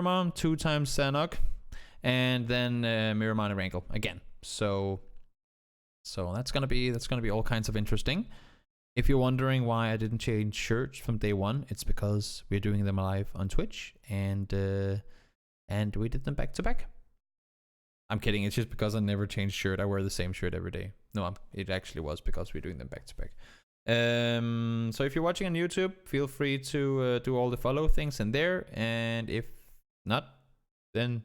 Miramar, 2 times Sanhok, and then Miramar and Erangel again. So that's gonna be all kinds of interesting. If you're wondering why I didn't change shirts from day one, it's because we're doing them live on Twitch, and we did them back to back. I'm kidding. It's just because I never change shirt. I wear the same shirt every day. No, it actually was because we're doing them back to back. So if you're watching on YouTube, feel free to do all the follow things in there, and if not, then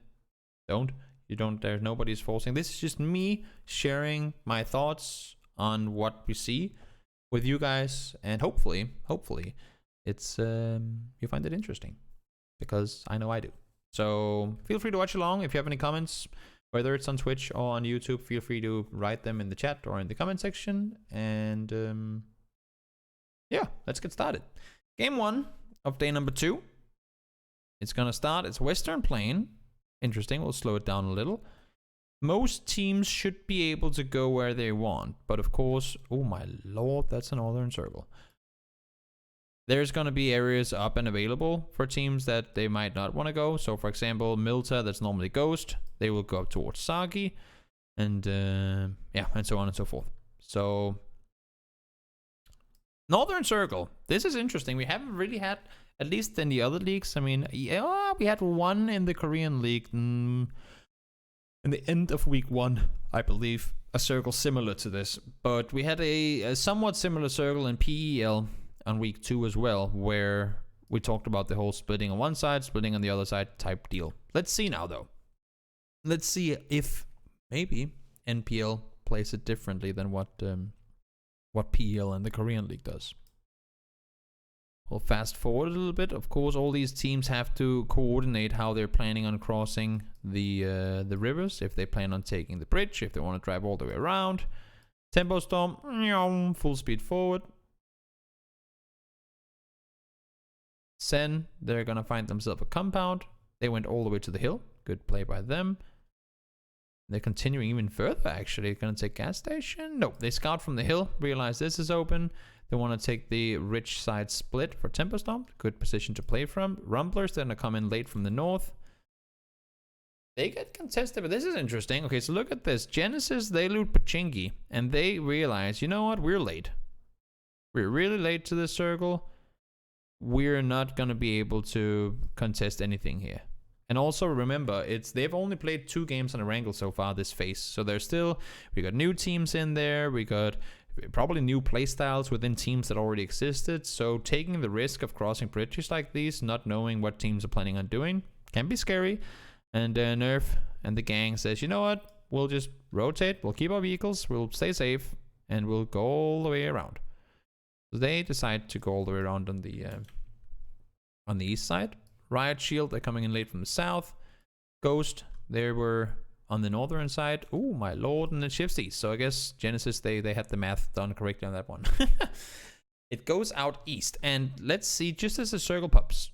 don't. You don't. There's nobody's forcing. This is just me sharing my thoughts on what we see with you guys, and hopefully, it's you find it interesting, because I know I do. So feel free to watch along. If you have any comments, whether it's on Twitch or on YouTube, feel free to write them in the chat or in the comment section. And yeah, let's get started. Game 1 of day number 2. It's gonna start. It's Western Plain. Interesting. We'll slow it down a little. Most teams should be able to go where they want, but of course, oh my lord, that's a northern circle. There's going to be areas up and available for teams that they might not want to go. So for example, Milta, that's normally Ghost, they will go up towards Sagi, and yeah, and so on and so forth. So northern circle, this is interesting. We haven't really had, at least in the other leagues, I mean, yeah, we had one in the Korean league in the end of week 1, I believe, a circle similar to this. But we had a somewhat similar circle in PEL on week 2 as well, where we talked about the whole splitting on one side, splitting on the other side type deal. Let's see now, though. Let's see if maybe NPL plays it differently than what PEL and the Korean league does. We'll fast forward a little bit. Of course, all these teams have to coordinate how they're planning on crossing the rivers. If they plan on taking the bridge, if they want to drive all the way around. Tempo Storm, full speed forward. Sen, they're gonna find themselves a compound. They went all the way to the hill. Good play by them. They're continuing even further, actually. Gonna take gas station? No, they scout from the hill, realize this is open. They want to take the rich side split for Tempo Storm. Good position to play from. Rumblers, they're gonna come in late from the north. They get contested, but this is interesting. Okay, so look at this. Genesis, they loot Pachinki, and they realize, you know what? We're late. We're really late to this circle. We're not gonna be able to contest anything here. And also remember, they've only played 2 games on Erangel so far this phase. So there's still, we got new teams in there. We got probably new playstyles within teams that already existed. So taking the risk of crossing bridges like these, not knowing what teams are planning on doing, can be scary. And Nerf and the gang says, you know what? We'll just rotate. We'll keep our vehicles. We'll stay safe. And we'll go all the way around. So they decide to go all the way around on the east side. Riot Shield, they're coming in late from the south. Ghost, they were on the northern side. Oh my lord, and then Shifty. So I guess Genesis, they had the math done correctly on that one. It goes out east. And let's see, just as a circle pops.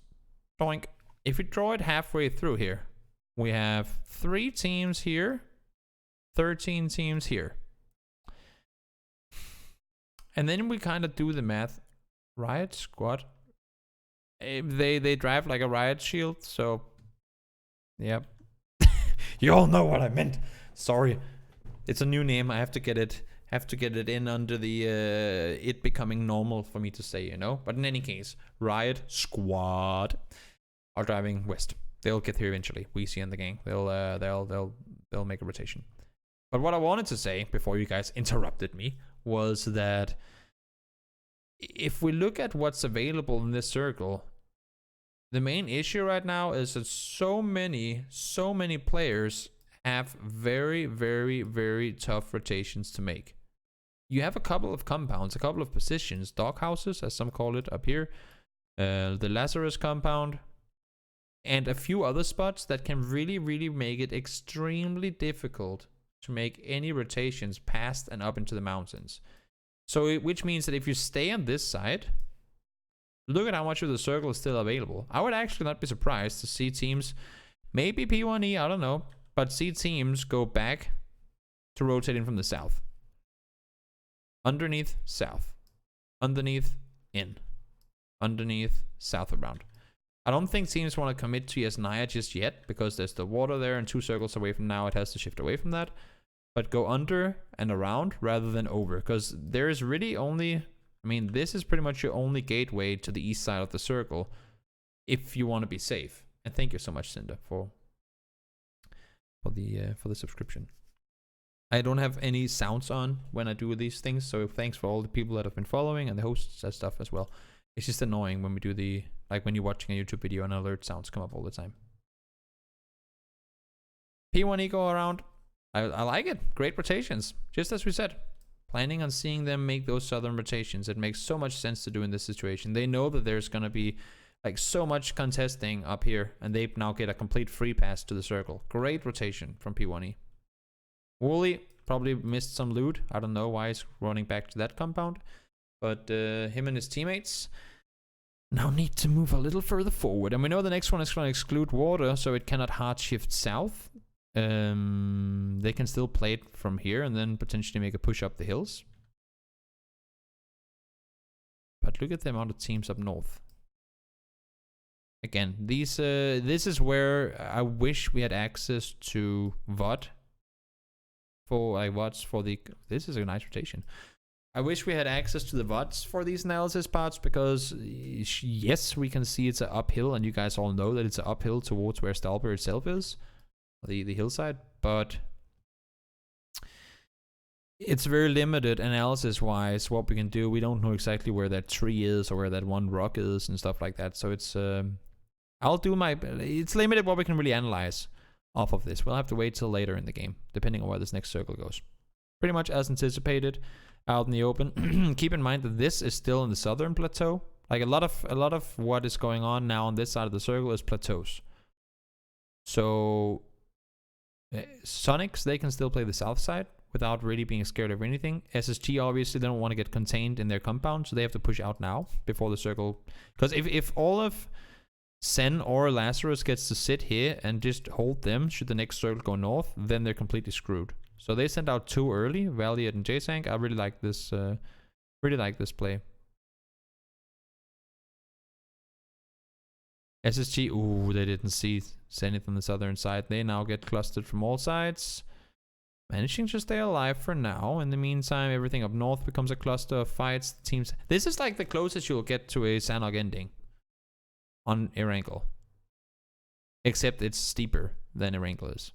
Doink. If we draw it halfway through here, we have 3 teams here, 13 teams here. And then we kind of do the math. Riot Squad. They drive like a Riot Shield, so yep. You all know what I meant. Sorry, it's a new name. I have to get it in under the it becoming normal for me to say, you know. But in any case, Riot Squad are driving west. They'll get here eventually. We see in the gang. They'll make a rotation. But what I wanted to say before you guys interrupted me was that if we look at what's available in this circle, the main issue right now is that so many players have very, very, very tough rotations to make. You have a couple of compounds, a couple of positions, doghouses, as some call it up here, the Lazarus compound, and a few other spots that can really, really make it extremely difficult to make any rotations past and up into the mountains. So, which means that if you stay on this side, look at how much of the circle is still available. I would actually not be surprised to see teams, maybe P1E, I don't know, but see teams go back to rotating from the south. Underneath, south. Underneath, in. Underneath, south around. I don't think teams want to commit to Yasnaya just yet, because there's the water there, and 2 circles away from now, it has to shift away from that. But go under and around rather than over, because there is really only, I mean, this is pretty much your only gateway to the east side of the circle if you want to be safe. And thank you so much, Cinder, for the subscription. I don't have any sounds on when I do these things, so thanks for all the people that have been following and the hosts and stuff as well. It's just annoying when we do the, like when you're watching a YouTube video and alert sounds come up all the time. P1 Eco around. I like it. Great rotations. Just as we said. Planning on seeing them make those southern rotations. It makes so much sense to do in this situation. They know that there's going to be like so much contesting up here, and they now get a complete free pass to the circle. Great rotation from P1E. Wooly probably missed some loot. I don't know why he's running back to that compound. But him and his teammates now need to move a little further forward. And we know the next one is going to exclude water, so it cannot hard shift south. They can still play it from here and then potentially make a push up the hills. But look at the amount of teams up north. Again, this is where I wish we had access to VOD. For like VODs for the, this is a nice rotation. I wish we had access to the VODs for these analysis parts, because yes, we can see it's an uphill, and you guys all know that it's an uphill towards where Stalber itself is, the hillside, but it's very limited analysis wise what we can do. We don't know exactly where that tree is or where that one rock is and stuff like that, so it's it's limited what we can really analyze off of this. We'll have to wait till later in the game, depending on where this next circle goes. Pretty much as anticipated, out in the open. Keep in mind that this is still in the southern plateau. Like a lot of what is going on now on this side of the circle is plateaus. So Sonics, they can still play the south side without really being scared of anything. SSG, obviously, they don't want to get contained in their compound, so they have to push out now before the circle. Because if all of Sen or Lazarus gets to sit here and just hold them should the next circle go north, then they're completely screwed. So they sent out 2 early, Valiant and J-Sank. I really like this play. SSG, ooh, they didn't see Zenith on the southern side. They now get clustered from all sides. Managing to stay alive for now. In the meantime, everything up north becomes a cluster of fights. The teams. This is like the closest you'll get to a Sanhok ending on Erangel. Except it's steeper than Erangel is.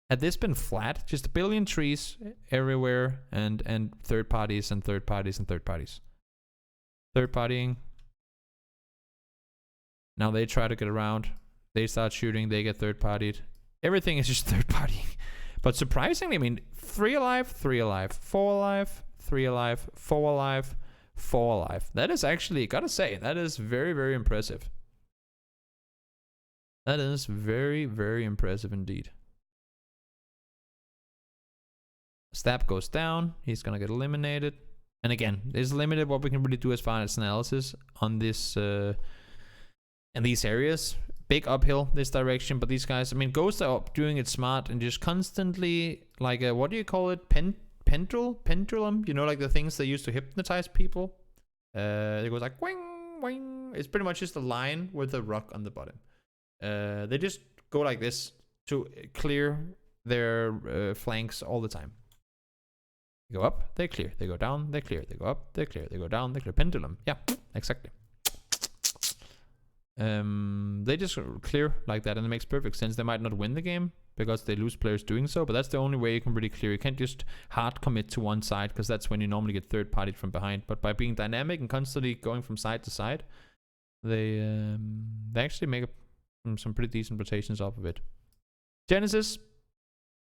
Had this been flat, just a billion trees everywhere, and third parties and third parties and third parties. Third partying. Now they try to get around. They start shooting. They get third partied. Everything is just third partying. But surprisingly, I mean, 3 alive, 3 alive, 4 alive, 3 alive, 4 alive, 4 alive. That is actually, gotta say, that is very, very impressive. That is very, very impressive indeed. Stab goes down. He's gonna get eliminated. And again, there's limited what we can really do as far as analysis on this in these areas. Big uphill this direction, but these guys, I mean, Ghosts are doing it smart and just constantly like a, what do you call it? Pendulum? You know, like the things they use to hypnotize people. It goes like wing, wing. It's pretty much just a line with a rock on the bottom. They just go like this to clear their flanks all the time. They go up, they clear. They go down, they clear. They go up, they clear. They go down, they clear. Pendulum. Yeah, exactly. They just clear like that, and it makes perfect sense. They might not win the game because they lose players doing so, but that's the only way you can really clear. You can't just hard commit to one side, because that's when you normally get third partied from behind. But by being dynamic and constantly going from side to side, they actually make some pretty decent rotations off of it. Genesis,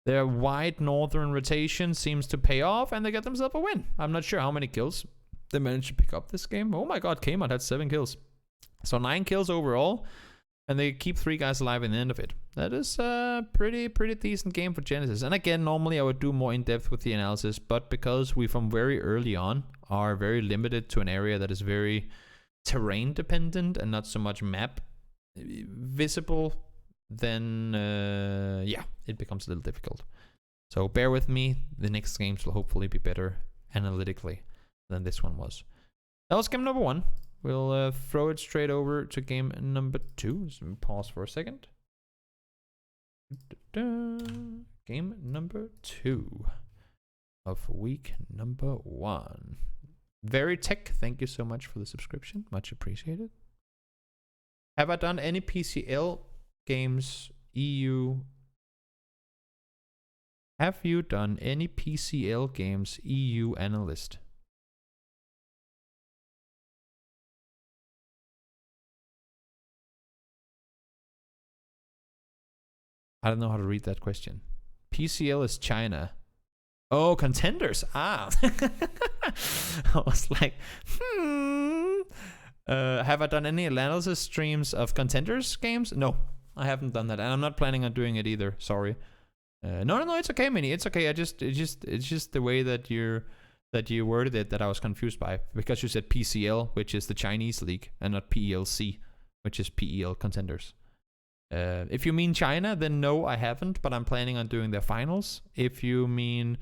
their wide northern rotation seems to pay off, and they get themselves a win. I'm not sure how many kills they managed to pick up this game. Oh my god, Kmart had 7 kills. So 9 kills overall, and they keep 3 guys alive in the end of it. That is a pretty decent game for Genesis. And again, normally I would do more in-depth with the analysis, but because we from very early on are very limited to an area that is very terrain dependent and not so much map visible, then yeah, it becomes a little difficult. So bear with me. The next games will hopefully be better analytically than this one was. That was game number 1. we'll throw it straight over to game number 2. So pause for a second. Game number 2 of week number 1. Very Tech, thank you so much for the subscription. Much appreciated. Have I done any PCL games EU? Have you done any PCL games EU analyst? I don't know how to read that question. PCL is China. Oh, contenders. Ah. I was like, have I done any analysis streams of contenders games? No, I haven't done that, and I'm not planning on doing it either. Sorry. No, it's okay, Minnie. It's okay. It's just the way that you worded it that I was confused by, because you said PCL, which is the Chinese league, and not PELC, which is PEL contenders. If you mean China, then no, I haven't, but I'm planning on doing their finals. If you mean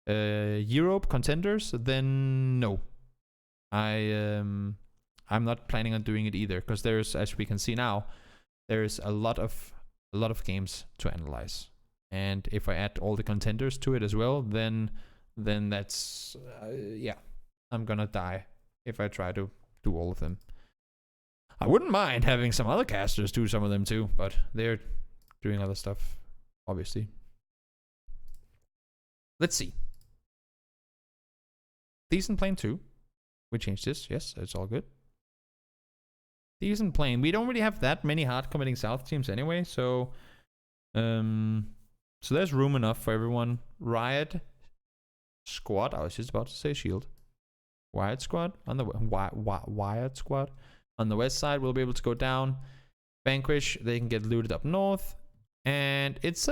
Europe contenders, then no, I'm not planning on doing it either, because there's, as we can see now, there's a lot of games to analyze, and if I add all the contenders to it as well, then that's yeah, I'm gonna die if I try to do all of them. I wouldn't mind having some other casters do some of them too, but they're doing other stuff, obviously. Let's see. Decent plane 2. We changed this. Yes, it's all good. Decent plane. We don't really have that many hard committing south teams anyway, so there's room enough for everyone. Riot Squad. I was just about to say Shield. Wired Squad on the Wired Squad on the west side will be able to go down. Vanquish, they can get looted up north, and it's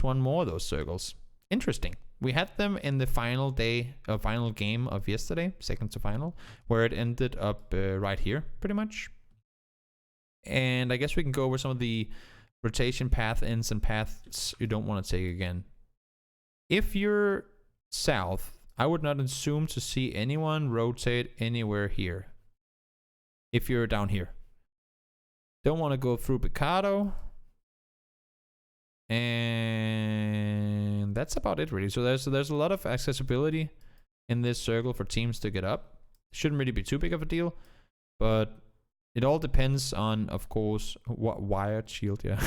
one more of those circles. Interesting. We had them in the final game of yesterday, second to final, where it ended up right here, pretty much. And I guess we can go over some of the rotation path ends and paths you don't want to take again. If you're south, I would not assume to see anyone rotate anywhere here. If you're down here, don't want to go through Picado. And that's about it, really. So there's a lot of accessibility in this circle for teams to get up. Shouldn't really be too big of a deal, but it all depends on, of course, what wired shield. Yeah,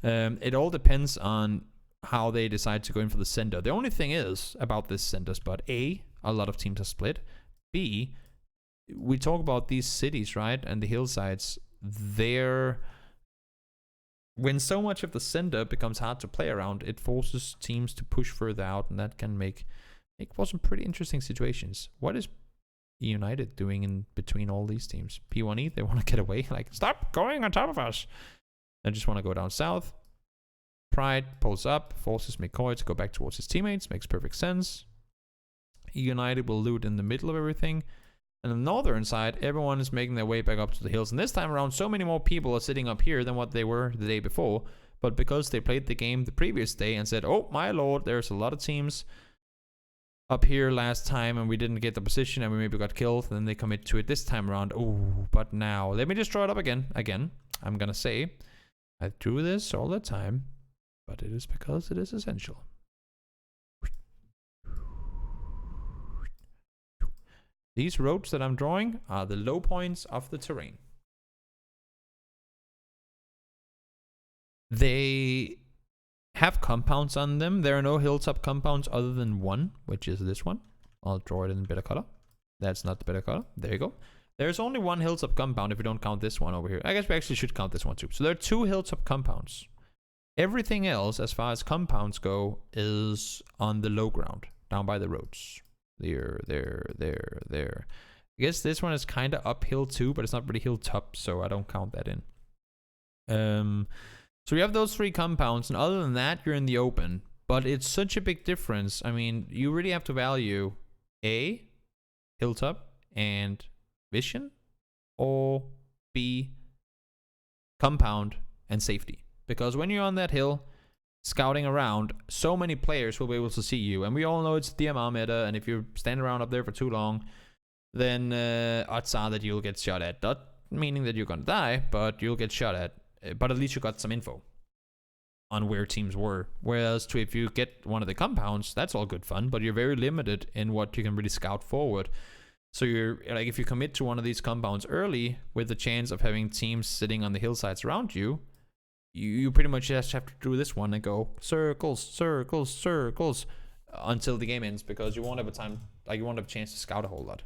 it all depends on how they decide to go in for the center. The only thing is about this center spot: a lot of teams are split. B, we talk about these cities, right, and the hillsides. When so much of the center becomes hard to play around, it forces teams to push further out, and that can make for some pretty interesting situations. What is United doing in between all these teams? P1E, they want to get away, like, stop going on top of us. They just want to go down south. Pride pulls up, forces McCoy to go back towards his teammates, makes perfect sense. United will loot in the middle of everything. And on the northern side, everyone is making their way back up to the hills. And this time around, so many more people are sitting up here than what they were the day before. But because they played the game the previous day and said, oh my lord, there's a lot of teams up here last time and we didn't get the position and we maybe got killed, and then they commit to it this time around. Oh, but now, let me just draw it up again. I'm gonna say, I do this all the time, but it is because it is essential. These roads that I'm drawing are the low points of the terrain. They have compounds on them. There are no hilltop compounds other than one, which is this one. I'll draw it in better color. That's not the better color. There you go. There's only one hilltop compound if you don't count this one over here. I guess we actually should count this one too. So there are 2 hilltop compounds. Everything else, as far as compounds go, is on the low ground, down by the roads. There. I guess this one is kind of uphill too, but it's not really hilltop, so I don't count that in. So you have those 3 compounds, and other than that, you're in the open. But it's such a big difference. I mean, you really have to value A, hilltop and vision, or B, compound and safety. Because when you're on that hill, scouting around, so many players will be able to see you, and we all know it's DMR meta, and if you stand around up there for too long, then odds are that you'll get shot at. Not meaning that you're gonna die, but you'll get shot at. But at least you got some info on where teams were. Whereas if you get one of the compounds, that's all good fun, but you're very limited in what you can really scout forward. So you're like, if you commit to one of these compounds early with the chance of having teams sitting on the hillsides around you, you pretty much just have to do this one and go circles, circles, circles until the game ends, because you won't have a time, like you won't have a chance to scout a whole lot.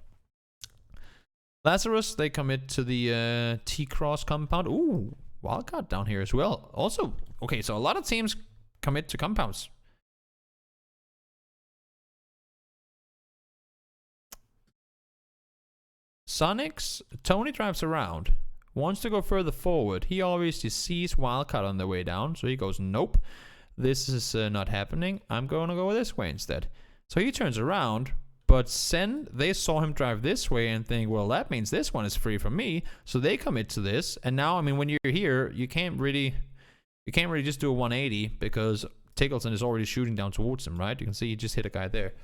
Lazarus, they commit to the T-Cross compound. Ooh, wildcard down here as well. Also, okay, so a lot of teams commit to compounds. Sonics, Tony drives around, wants to go further forward. He obviously sees wildcard on the way down, so he goes, nope, this is not happening. I'm going to go this way instead. So he turns around, but Sen, they saw him drive this way and think, well, that means this one is free from me. So they commit to this. And now, I mean, when you're here, you can't really just do a 180 because Tickleton is already shooting down towards him, right? You can see he just hit a guy there.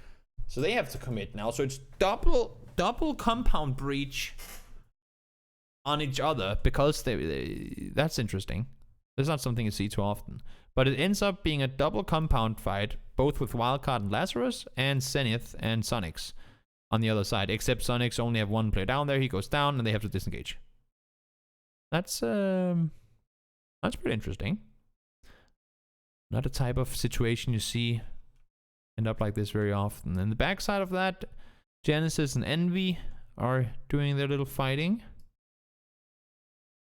So they have to commit now. So it's double compound breach on each other, because that's interesting. That's not something you see too often. But it ends up being a double compound fight, both with Wildcard and Lazarus, and Zenith and Sonics on the other side. Except Sonics only have one player down there. He goes down, and they have to disengage. That's pretty interesting. Not a type of situation you see end up like this very often. And the backside of that, Genesis and Envy are doing their little fighting.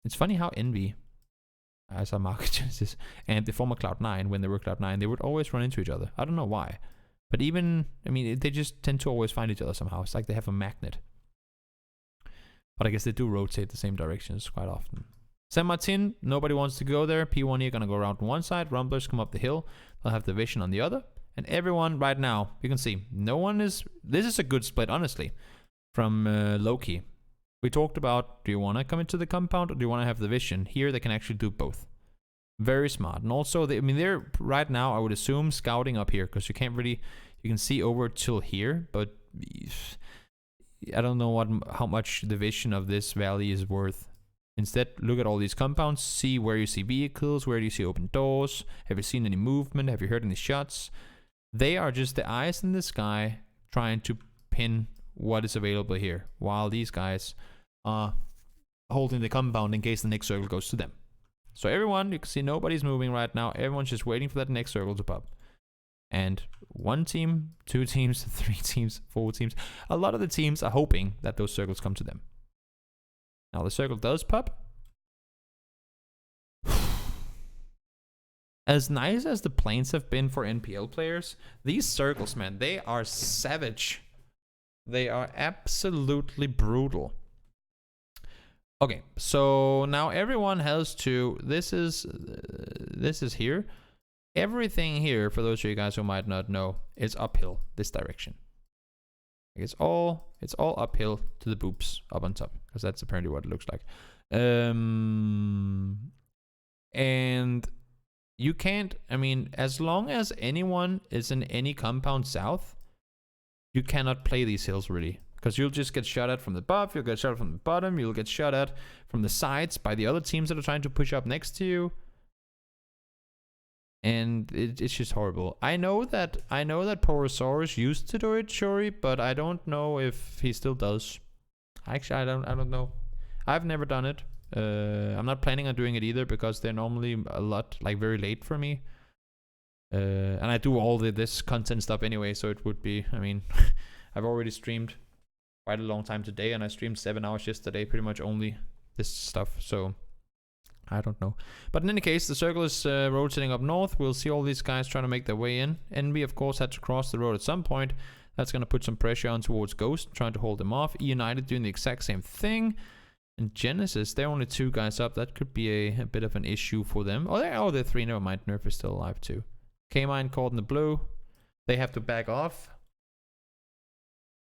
It's funny how Envy, as a market Genesis, and the former Cloud9, when they were Cloud9, they would always run into each other. I don't know why. But even, I mean, they just tend to always find each other somehow. It's like they have a magnet. But I guess they do rotate the same directions quite often. San Martin, nobody wants to go there. P1 here gonna go around on one side. Rumblers come up the hill. They'll have the vision on the other. And everyone right now, you can see, no one is... This is a good split, honestly, from Loki. We talked about, do you want to come into the compound or do you want to have the vision? Here, they can actually do both. Very smart. And also, they're right now, I would assume, scouting up here, because you can't really... You can see over till here, but I don't know how much the vision of this valley is worth. Instead, look at all these compounds, see where you see vehicles, where do you see open doors, have you seen any movement, have you heard any shots? They are just the eyes in the sky trying to pin what is available here, while these guys are holding the compound in case the next circle goes to them. So everyone, you can see nobody's moving right now. Everyone's just waiting for that next circle to pop. And one team, two teams, three teams, four teams. A lot of the teams are hoping that those circles come to them. Now the circle does pop. As nice as the planes have been for NPL players, these circles, man, they are savage. They are absolutely brutal. Okay, so now everyone has to... This is here. Everything here, for those of you guys who might not know, is uphill this direction. It's all uphill to the boobs up on top, because that's apparently what it looks like. And you can't, I mean, as long as anyone is in any compound south, you cannot play these hills really, because you'll just get shot at from the above, you'll get shot at from the bottom, you'll get shot at from the sides by the other teams that are trying to push up next to you. And it's just horrible. I know that Porosaurus used to do it, Shuri, but I don't know if he still does. Actually, I don't know. I've never done it. I'm not planning on doing it either, because they're normally a lot, like, very late for me. And I do all this content stuff anyway, so it would be, I mean, I've already streamed quite a long time today, and I streamed 7 hours yesterday, pretty much only this stuff, so I don't know. But in any case, the circle is rotating up north. We'll see all these guys trying to make their way in. Envy, of course, had to cross the road at some point. That's going to put some pressure on towards Ghost, trying to hold them off. E United doing the exact same thing. And Genesis, they're only 2 guys up. That could be a bit of an issue for them. Oh, they're 3. Never mind. Nerf is still alive too. K-Mine caught in the blue. They have to back off.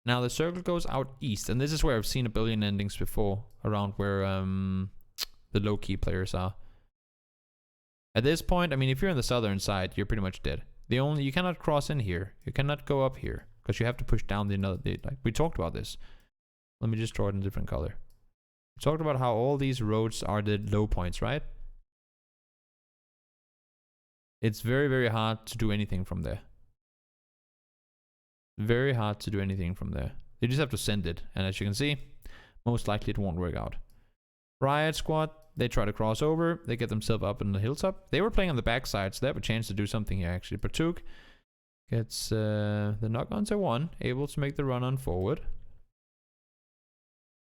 Now the circle goes out east. And this is where I've seen a billion endings before. Around where the low-key players are. At this point, I mean, if you're on the southern side, you're pretty much dead. You cannot cross in here. You cannot go up here, because you have to push down like we talked about this. Let me just draw it in a different color. We talked about how all these roads are the low points, right? It's very, very hard to do anything from there. Very hard to do anything from there. You just have to send it. And as you can see, most likely it won't work out. Riot Squad, they try to cross over. They get themselves up on the hilltop. They were playing on the backside, so they have a chance to do something here, actually. Partook gets the knock onto 1, able to make the run on forward.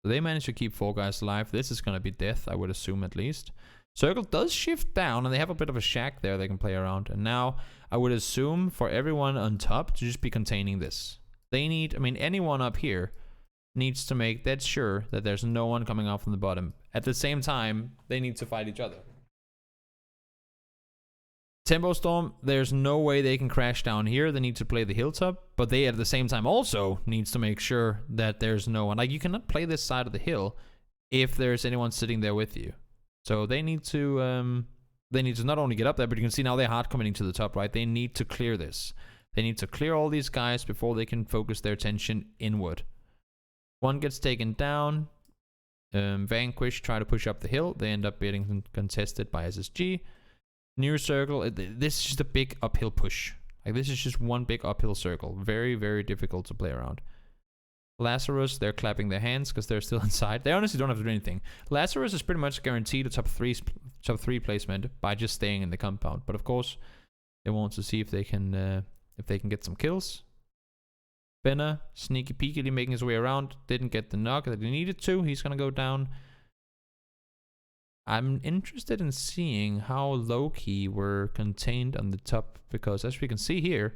So they managed to keep 4 guys alive. This is going to be death, I would assume, at least. Circle does shift down, and they have a bit of a shack there they can play around. And now, I would assume for everyone on top to just be containing this. They need, I mean, anyone up here needs to make that sure that there's no one coming off from the bottom. At the same time, they need to fight each other. Tempo Storm, there's no way they can crash down here. They need to play the hilltop, but they at the same time also needs to make sure that there's no one. Like, you cannot play this side of the hill if there's anyone sitting there with you. So they need to not only get up there, but you can see now they're hard committing to the top, right? They need to clear this. They need to clear all these guys before they can focus their attention inward. One gets taken down. Vanquish try to push up the hill. They end up getting contested by SSG. New circle. This is just a big uphill push. Like, this is just one big uphill circle. Very, very difficult to play around. Lazarus, they're clapping their hands because they're still inside. They honestly don't have to do anything. Lazarus is pretty much guaranteed a top three placement by just staying in the compound. But of course, they want to see if they can get some kills. Benna, sneaky peekily making his way around. Didn't get the knock that he needed to. He's gonna go down. I'm interested in seeing how low-key were contained on the top, because as we can see here,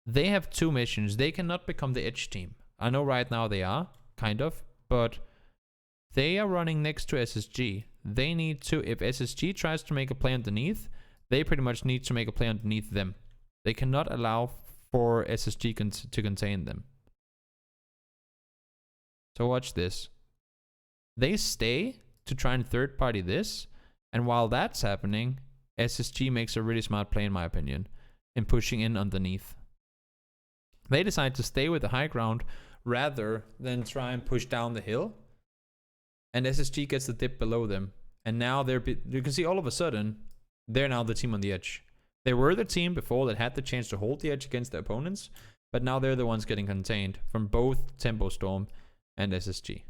they have 2 missions. They cannot become the edge team. I know right now they are, kind of, but they are running next to SSG. They need to, if SSG tries to make a play underneath, they pretty much need to make a play underneath them. They cannot allow for SSG to contain them. So watch this. They stay to try and third party this, and while that's happening, SSG makes a really smart play in my opinion, in pushing in underneath. They decide to stay with the high ground rather than try and push down the hill, and SSG gets the dip below them, and now you can see all of a sudden they're now the team on the edge. They were the team before that had the chance to hold the edge against their opponents, but now they're the ones getting contained from both Tempo Storm and SSG.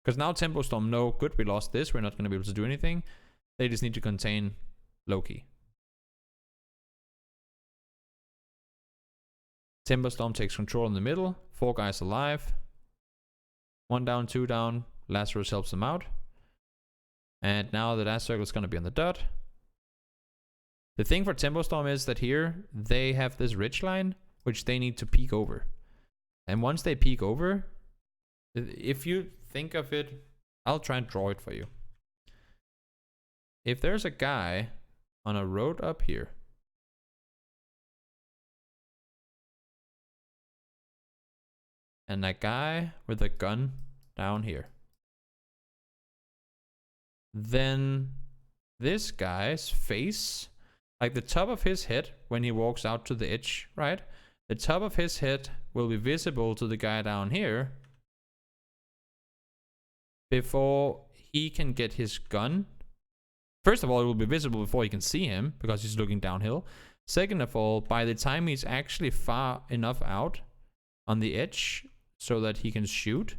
Because now Tempo Storm know, good, we lost this, we're not going to be able to do anything. They just need to contain Loki. Tempo Storm takes control in the middle, 4 guys alive. 1 down, 2 down, Lazarus helps them out. And now the last circle is going to be on the dot. The thing for Tempo Storm is that here, they have this ridge line, which they need to peek over. And once they peek over, if you think of it, I'll try and draw it for you. If there's a guy on a road up here, and a guy with a gun down here, then this guy's face, like the top of his head when he walks out to the edge, right? The top of his head will be visible to the guy down here before he can get his gun. First of all, it will be visible before he can see him because he's looking downhill. Second of all, by the time he's actually far enough out on the edge so that he can shoot,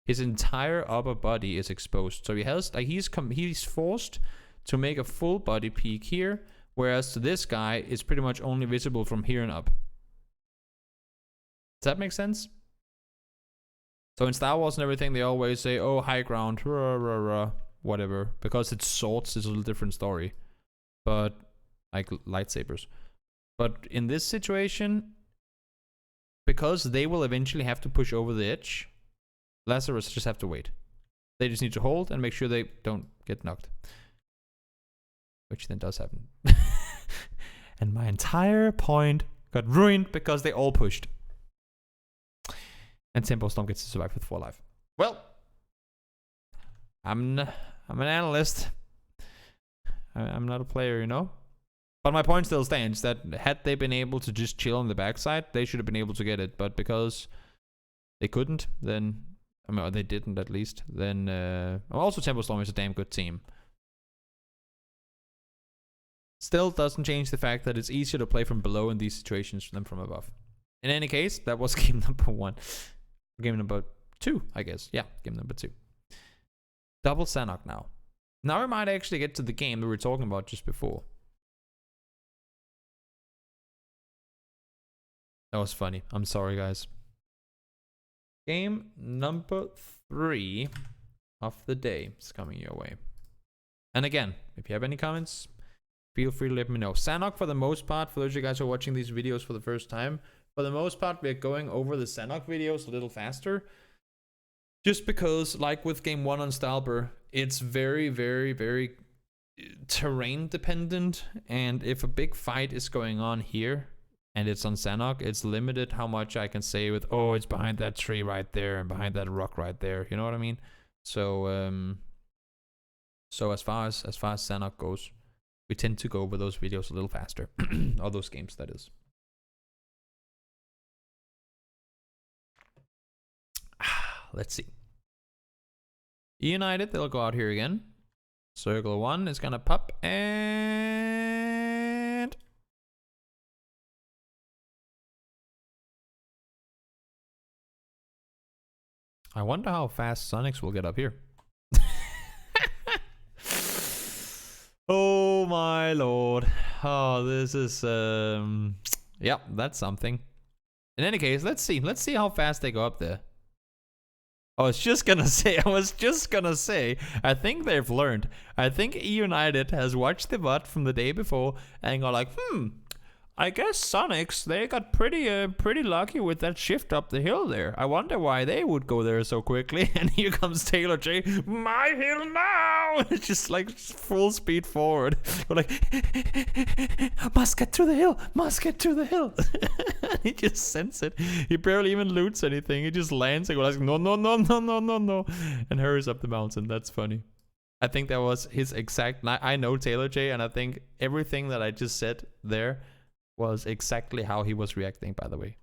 his entire upper body is exposed. So he has, like, he's forced to make a full body peek here, whereas to this guy is pretty much only visible from here and up. Does that make sense? So in Star Wars and everything, they always say, oh, high ground, rah, rah, rah, whatever. Because it's swords, it's a little different story. But, like lightsabers. But in this situation, because they will eventually have to push over the edge, Lazarus just have to wait. They just need to hold and make sure they don't get knocked. Which then does happen. And my entire point got ruined because they all pushed. And Tempo Storm gets to survive with 4 life. Well, I'm an analyst. I'm not a player, you know? But my point still stands that had they been able to just chill on the backside, they should have been able to get it. But because they couldn't, then I mean, or they didn't at least. Then also Tempo Storm is a damn good team. Still doesn't change the fact that it's easier to play from below in these situations than from above. In any case, that was game number 1. Game number 2, I guess. Yeah, game number 2. Double Sanhok now. Now we might actually get to the game that we were talking about just before. That was funny. I'm sorry, guys. Game number 3 of the day is coming your way. And again, if you have any comments, feel free to let me know. Sanhok, for the most part, for those of you guys who are watching these videos for the first time, for the most part, we're going over the Sanhok videos a little faster. Just because, like with game 1 on Stalber, it's very, very, very terrain dependent. And if a big fight is going on here, and it's on Sanhok, it's limited how much I can say with, oh, it's behind that tree right there and behind that rock right there. You know what I mean? So, so as far as Sanhok goes, we tend to go over those videos a little faster. All those games, that is. Let's see. United, they'll go out here again. Circle 1 is gonna pop, and I wonder how fast Sonics will get up here. Oh my lord. Oh, this is yeah, that's something. In any case, let's see how fast they go up there. I was just gonna say, I think they've learned. I think E United has watched the VOD from the day before and go like, I guess Sonics, they got pretty lucky with that shift up the hill there. I wonder why they would go there so quickly. And here comes Taylor J. My hill now! It's just like full speed forward. We're like, must get to the hill, must get to the hill. He just sends it. He barely even loots anything. He just lands and goes like, no, no, no, no, no, no, no. And hurries up the mountain. That's funny. I think that was his exact... I know Taylor J, and I think everything that I just said there was exactly how he was reacting, by the way.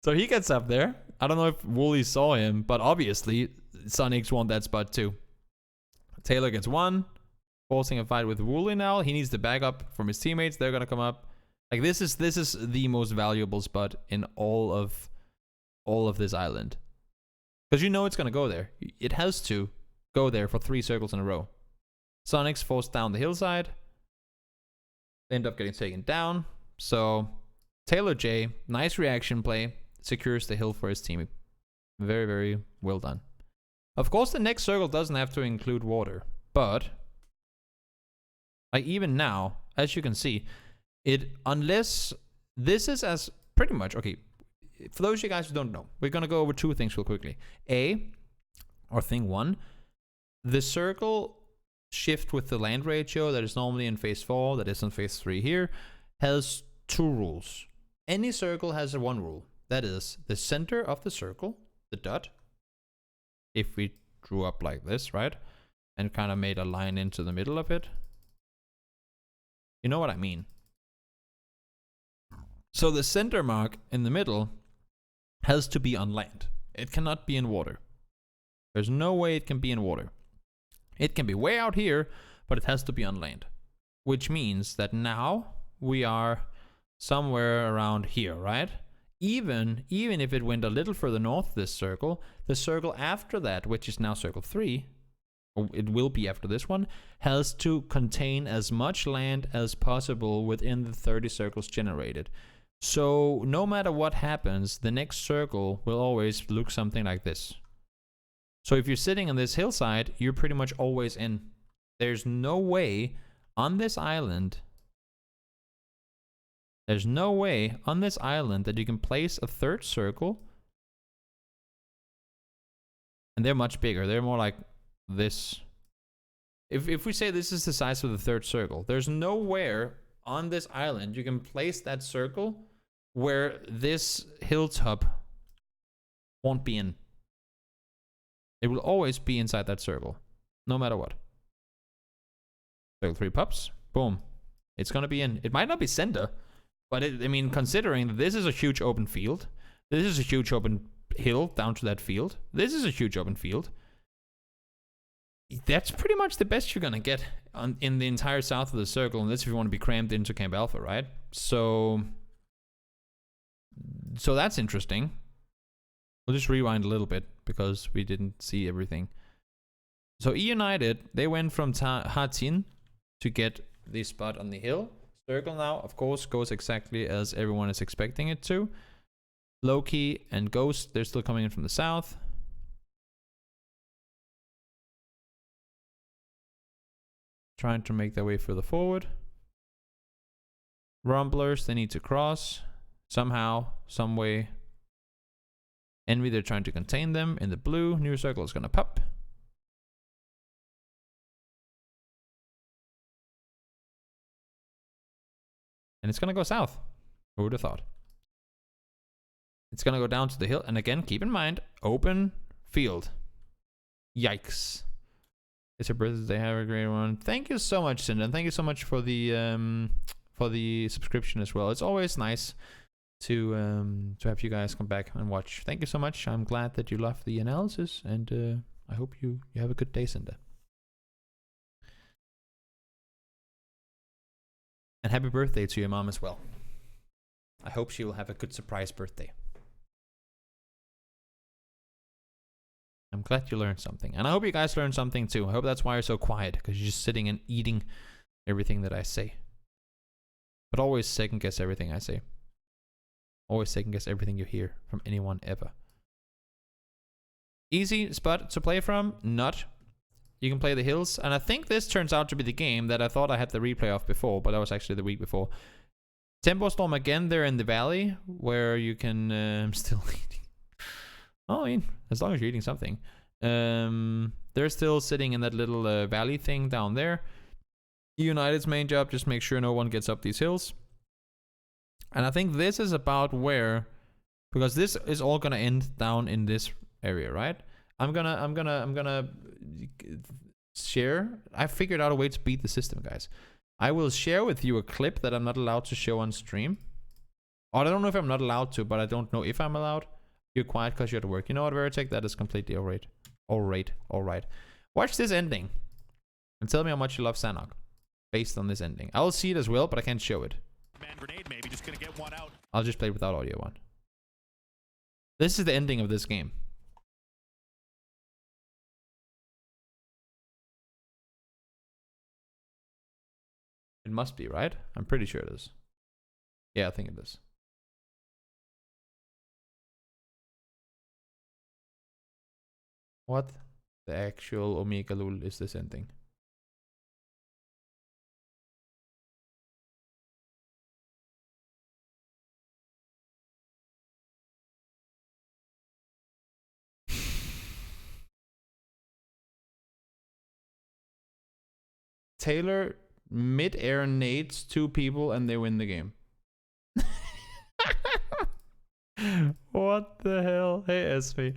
So he gets up there. I don't know if Wooly saw him, but obviously Sonics won that spot too. Taylor gets 1, forcing a fight with Wooly now. He needs to back up from his teammates. They're gonna come up. Like this is the most valuable spot in all of this island. Because you know it's gonna go there. It has to go there for 3 circles in a row. Sonics forced down the hillside. End up getting taken down. So Taylor J, nice reaction play, secures the hill for his team. Very, very well done. Of course, the next circle doesn't have to include water, but like even now, as you can see, unless this is as pretty much okay. For those of you guys who don't know, we're gonna go over 2 things real quickly. Thing 1, the circle shift with the land ratio that is normally in phase 4, that is in phase 3 here, has 2 rules. Any circle has 1 rule. That is the center of the circle, the dot. If we drew up like this, right? And kind of made a line into the middle of it. You know what I mean? So the center mark in the middle has to be on land. It cannot be in water. There's no way it can be in water. It can be way out here, but it has to be on land. Which means that now we are somewhere around here, right? Even if it went a little further north, this circle, the circle after that, which is now circle 3, or it will be after this one, has to contain as much land as possible within the 30 circles generated. So no matter what happens, the next circle will always look something like this. So if you're sitting on this hillside, you're pretty much always in. There's no way on this island, that you can place a 3rd circle. And they're much bigger. They're more like this. If we say this is the size of the 3rd circle, there's nowhere on this island you can place that circle where this hilltop won't be in. It will always be inside that circle, no matter what. Circle 3 pops, boom. It's gonna be in. It might not be center, but I mean, considering that this is a huge open field, This is a huge open hill down to that field. This is a huge open field. That's pretty much the best you're gonna get in the entire south of the circle, unless if you want to be crammed into Camp Alpha, right? So that's interesting. We'll just rewind a little bit because we didn't see everything. So E United, they went from Hatin to get the spot on the hill. Circle now, of course, goes exactly as everyone is expecting it to. Loki and Ghost, they're still coming in from the south. Trying to make their way further forward. Rumblers, they need to cross somehow, some way. Envy, they're trying to contain them in the blue. New circle is gonna pop. And it's gonna go south. Who would have thought? It's gonna go down to the hill. And again, keep in mind, open field. Yikes. It's your birthday. Have a great one. Thank you so much, Cindy. And thank you so much for the subscription as well. It's always nice to have you guys come back and watch. Thank you so much. I'm glad that you love the analysis, and I hope you have a good day, Cindy. And happy birthday to your mom as well. I hope she will have a good surprise birthday. I'm glad you learned something. And I hope you guys learned something too. I hope that's why you're so quiet, because you're just sitting and eating everything that I say. But always second guess everything I say. Always second guess everything you hear from anyone ever. Easy spot to play from? Not. You can play the hills. And I think this turns out to be the game that I thought I had the replay of before, but that was actually the week before. Tempo Storm again, they're in the valley where you can still eating. Oh, I mean, as long as you're eating something. They're still sitting in that little valley thing down there. United's main job, just make sure no one gets up these hills. And I think this is about where, because this is all gonna end down in this area, right? I'm gonna share. I figured out a way to beat the system, guys. I will share with you a clip that I'm not allowed to show on stream. Or I don't know if I'm not allowed to, but I don't know if I'm allowed. You're quiet because you're at work. You know what, Veritech? That is completely alright. Alright. Watch this ending. And tell me how much you love Sanhok. Based on this ending. I'll see it as well, but I can't show it. Man grenade maybe, just gonna get one out. I'll just play it without audio one. This is the ending of this game. It must be, right? I'm pretty sure it is. Yeah, I think it is. What the actual Omega Lul is this ending? Taylor mid-air nades 2 people and they win the game. What the hell? Hey, SV.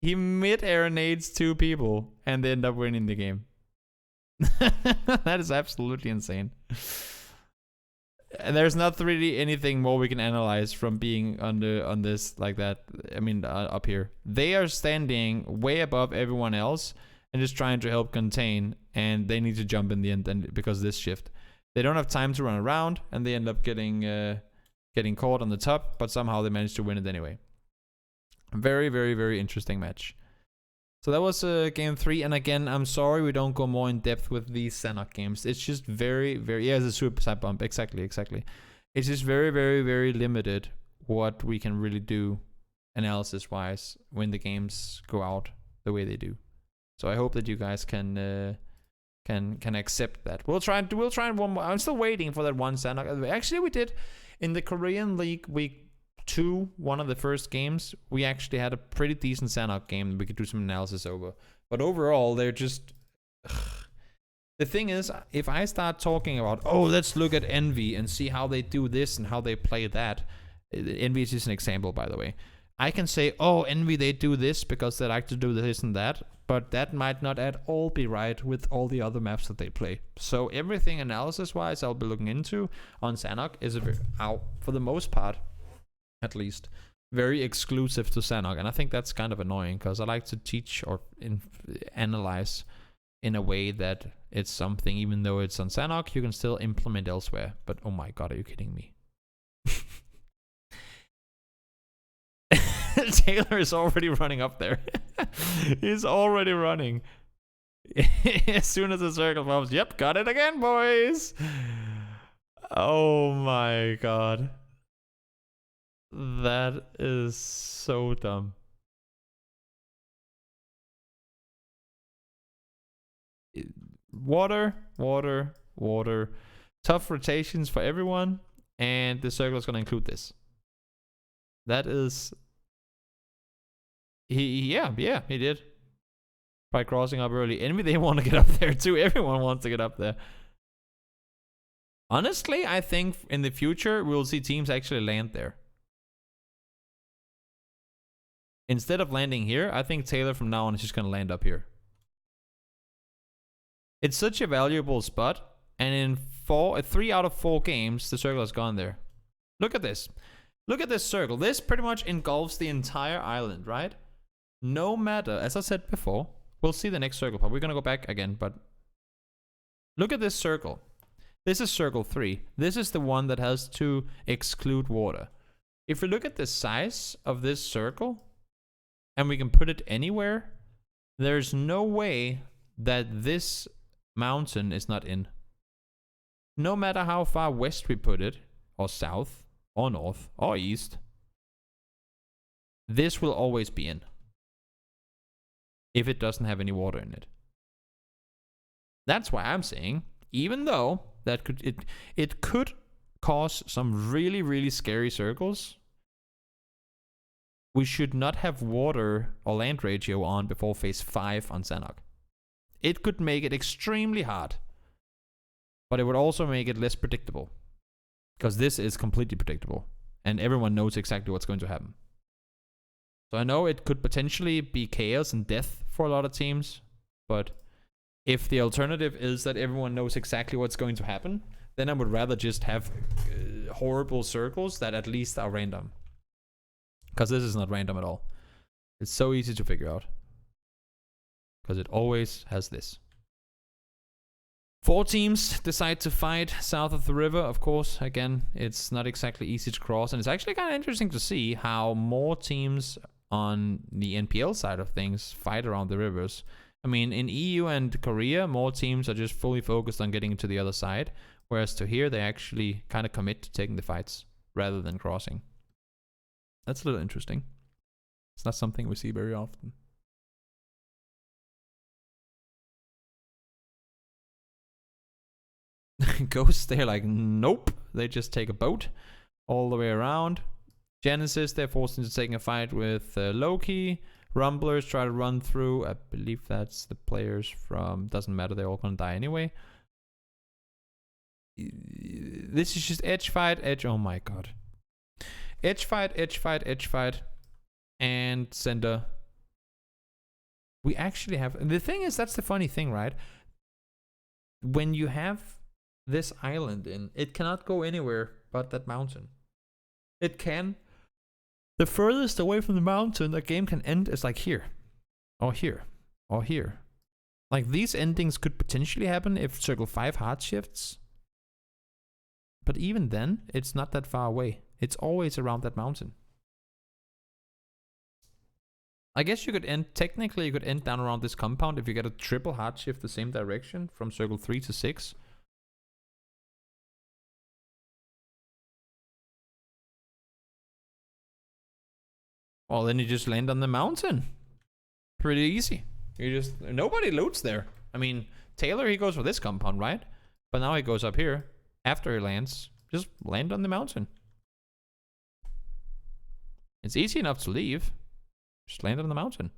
He mid-air nades 2 people and they end up winning the game. That is absolutely insane. And there's not really anything more we can analyze from being on this like that. I mean, up here. They are standing way above everyone else and just trying to help contain, and they need to jump in the end, and because of this shift. They don't have time to run around, and they end up getting caught on the top, but somehow they managed to win it anyway. Very, very, very interesting match. So that was game 3, and again, I'm sorry we don't go more in depth with these Sanhok games. It's just very, very, yeah, it's a super side bump, exactly. It's just very, very, very limited what we can really do analysis-wise when the games go out the way they do. So I hope that you guys can accept that. We'll try and one more. I'm still waiting for that one Sanhok. Actually, we did in the Korean League week 2, one of the first games. We actually had a pretty decent Sanhok game. We could do some analysis over. But overall, they're just. The thing is, if I start talking about, oh, let's look at Envy and see how they do this and how they play that. Envy is just an example, by the way. I can say, oh, Envy, they do this because they like to do this and that. But that might not at all be right with all the other maps that they play. So everything analysis-wise I'll be looking into on Sanhok is for the most part, at least, very exclusive to Sanhok, and I think that's kind of annoying because I like to teach or analyze in a way that it's something, even though it's on Sanhok, you can still implement elsewhere. But oh my god, are you kidding me? Taylor is already running up there. He's already running. As soon as the circle pops, yep, got it again, boys. Oh my god. That is so dumb. Water, water, water. Tough rotations for everyone. And the circle is going to include this. That is... Yeah, he did. By crossing up early. Envy, they want to get up there too. Everyone wants to get up there. Honestly, I think in the future, we'll see teams actually land there. Instead of landing here, I think Taylor from now on is just going to land up here. It's such a valuable spot. And in 3 out of 4 games, the circle has gone there. Look at this. Look at this circle. This pretty much engulfs the entire island, right? No matter, as I said before, we'll see the next circle pop. We're going to go back again, but look at this circle. This is circle 3. This is the one that has to exclude water. If we look at the size of this circle, and we can put it anywhere, there's no way that this mountain is not in. No matter how far west we put it, or south, or north, or east, this will always be in. If it doesn't have any water in it. That's why I'm saying, even though that it could cause some really, really scary circles, we should not have water or land ratio on before phase 5 on Sanhok. It could make it extremely hard, but it would also make it less predictable, because this is completely predictable and everyone knows exactly what's going to happen. So I know it could potentially be chaos and death for a lot of teams, but if the alternative is that everyone knows exactly what's going to happen, then I would rather just have horrible circles that at least are random. Because this is not random at all. It's so easy to figure out. Because it always has this. 4 teams decide to fight south of the river. Of course, again, it's not exactly easy to cross. And it's actually kind of interesting to see how more teams on the NPL side of things fight around the rivers. I mean, in EU and Korea, more teams are just fully focused on getting to the other side. Whereas to here, they actually kind of commit to taking the fights rather than crossing. That's a little interesting. It's not something we see very often. Ghosts, they're like, nope. They just take a boat all the way around. Genesis, they're forced into taking a fight with Loki. Rumblers try to run through. I believe that's the players from... Doesn't matter, they're all gonna die anyway. This is just edge fight, edge... Oh my god. Edge fight, edge fight, edge fight. And Cinder. We actually have... And the thing is, that's the funny thing, right? When you have this island in, it cannot go anywhere but that mountain. It can. The furthest away from the mountain a game can end is like here. Or here. Or here. Like these endings could potentially happen if Circle 5 hard shifts. But even then, it's not that far away. It's always around that mountain. I guess you could end, technically you could end down around this compound if you get a triple hard shift the same direction from Circle 3 to 6. Well, then you just land on the mountain. Pretty easy. You just... Nobody loots there. I mean, Taylor, he goes for this compound, right? But now he goes up here. After he lands, just land on the mountain. It's easy enough to leave. Just land on the mountain.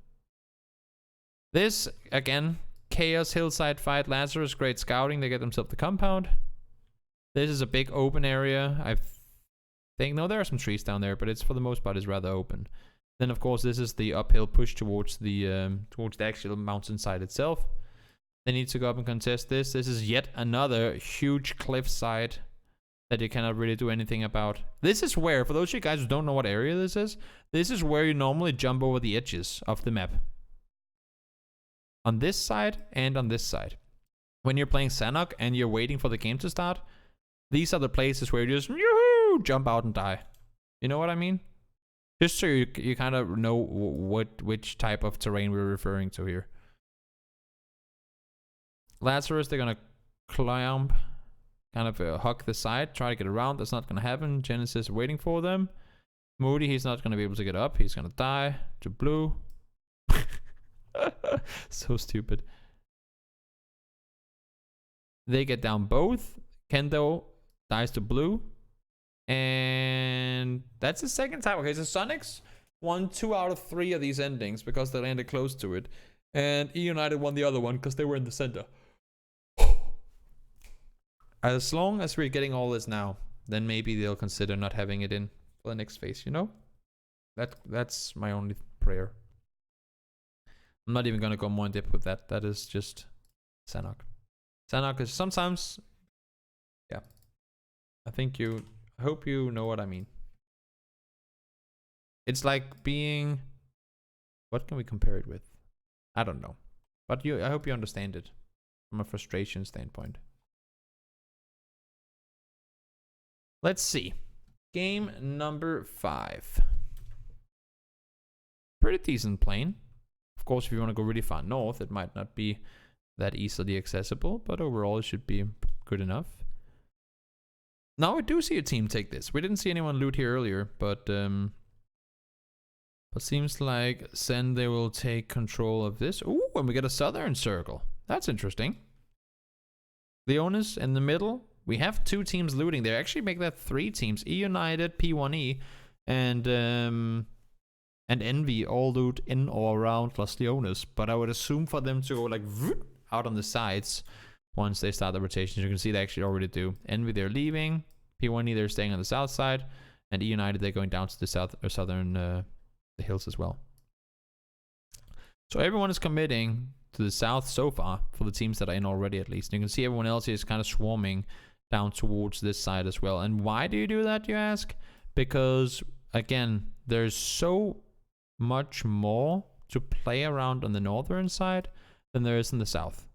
This, again, Chaos Hillside fight. Lazarus, great scouting. They get themselves the compound. This is a big open area. I think... No, there are some trees down there, but it's for the most part is rather open. Then, of course, this is the uphill push towards the actual mountainside itself. They need to go up and contest this. This is yet another huge cliffside that you cannot really do anything about. This is where, for those of you guys who don't know what area this is where you normally jump over the edges of the map. On this side and on this side. When you're playing Sanhok and you're waiting for the game to start, these are the places where you just jump out and die. You know what I mean? Just so you kind of know which type of terrain we're referring to here. Lazarus, they're gonna climb, kind of hug the side, try to get around. That's not gonna happen. Genesis waiting for them. Moody, he's not gonna be able to get up. He's gonna die to blue. So stupid. They get down both. Kendo dies to blue. And that's the second time. Okay, so Sonics won 2 out of 3 of these endings because they landed close to it. And E United won the other one because they were in the center. As long as we're getting all this now, then maybe they'll consider not having it in for the next phase, you know? That's my only prayer. I'm not even going to go more in depth with that. That is just Sanhok. Sanhok is sometimes... Yeah. I hope you know what I mean. It's like being... What can we compare it with? I don't know. But I hope you understand it from a frustration standpoint. Let's see. Game number 5. Pretty decent plane. Of course, if you want to go really far north, it might not be that easily accessible, but overall it should be good enough. Now we do see a team take this. We didn't see anyone loot here earlier, but seems like Sen, they will take control of this. Ooh, and we get a southern circle. That's interesting. Leonis in the middle. We have 2 teams looting. They actually make that 3 teams. E United, P1E, and Envy all loot in or around Los Leones. But I would assume for them to go like out on the sides once they start the rotations. You can see they actually already do. Envy, they're leaving. P1E, they're staying on the south side. And E United, they're going down to the south or southern the hills as well. So everyone is committing to the south so far for the teams that are in already, at least. And you can see everyone else is kind of swarming down towards this side as well. And why do you do that, you ask? Because again, there's so much more to play around on the northern side than there is in the south.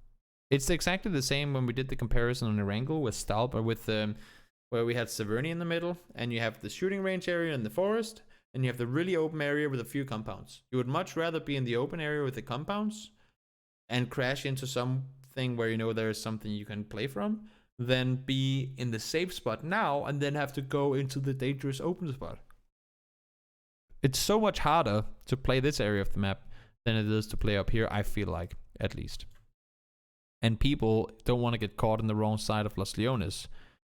It's exactly the same when we did the comparison on Erangel with Stalp, or with where we had Severny in the middle, and you have the shooting range area in the forest, and you have the really open area with a few compounds. You would much rather be in the open area with the compounds and crash into something where you know there is something you can play from, than be in the safe spot now and then have to go into the dangerous open spot. It's so much harder to play this area of the map than it is to play up here, I feel like, at least. And people don't want to get caught in the wrong side of Los Leones,